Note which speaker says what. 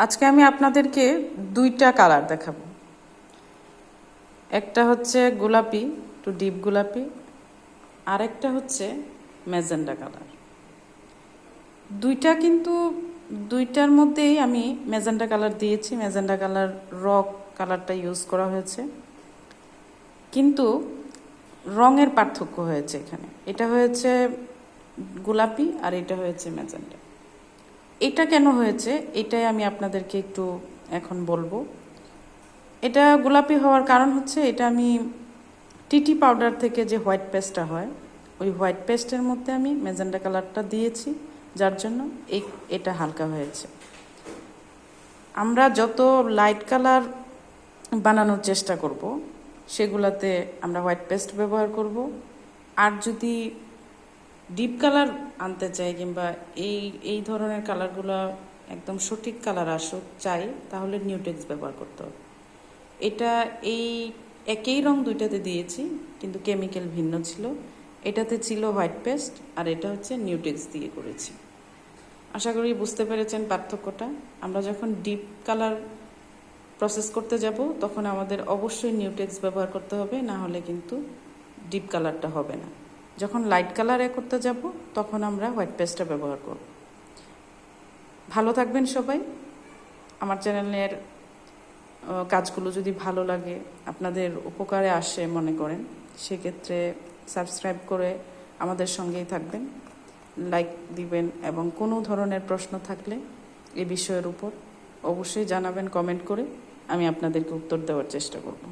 Speaker 1: আজকে আমি আপনাদেরকে দুইটা কালার দেখাবো। একটা হচ্ছে গোলাপি, একটু ডিপ গোলাপি, আর একটা হচ্ছে ম্যাজেন্ডা কালার। দুইটার মধ্যেই আমি ম্যাজেন্ডা কালার দিয়েছি। ম্যাজেন্ডা কালার কালারটা ইউজ করা হয়েছে, কিন্তু রঙের পার্থক্য হয়েছে এখানে। এটা হয়েছে গোলাপি আর এটা হয়েছে ম্যাজেন্ডা। এটা কেন হয়েছে এটাই আমি আপনাদেরকে একটু এখন বলবো। এটা গোলাপি হওয়ার কারণ হচ্ছে, এটা আমি টিটি পাউডার থেকে যে হোয়াইট পেস্টটা হয়, ওই হোয়াইট পেস্টের মধ্যে আমি ম্যাজেন্ডা কালারটা দিয়েছি, যার জন্য এটা হালকা হয়েছে। আমরা যত লাইট কালার বানানোর চেষ্টা করব, সেগুলাতে আমরা হোয়াইট পেস্ট ব্যবহার করব। আর যদি ডিপ কালার আনতে চাই, কিংবা এই ধরনের কালারগুলো একদম সঠিক কালার আসুক চাই, তাহলে নিউটেক্স ব্যবহার করতে হবে। এটা একই রং দুইটাতে দিয়েছি, কিন্তু কেমিক্যাল ভিন্ন ছিল। এটাতে ছিল হোয়াইট পেস্ট, আর এটা হচ্ছে নিউটেক্স দিয়ে করেছি। আশা করি বুঝতে পেরেছেন পার্থক্যটা। আমরা যখন ডিপ কালার প্রসেস করতে যাব, তখন আমাদের অবশ্যই নিউটেক্স ব্যবহার করতে হবে, না হলে কিন্তু ডিপ কালারটা হবে না। যখন লাইট কালারে করতে যাব, তখন আমরা হোয়াইট পেস্টটা ব্যবহার করব। ভালো থাকবেন সবাই। আমার চ্যানেলের কাজগুলো যদি ভালো লাগে, আপনাদের উপকারে আসে মনে করেন, সেক্ষেত্রে সাবস্ক্রাইব করে আমাদের সঙ্গেই থাকবেন, লাইক দিবেন, এবং কোনো ধরনের প্রশ্ন থাকলে এই বিষয়ের উপর অবশ্যই জানাবেন কমেন্ট করে। আমি আপনাদেরকে উত্তর দেওয়ার চেষ্টা করব।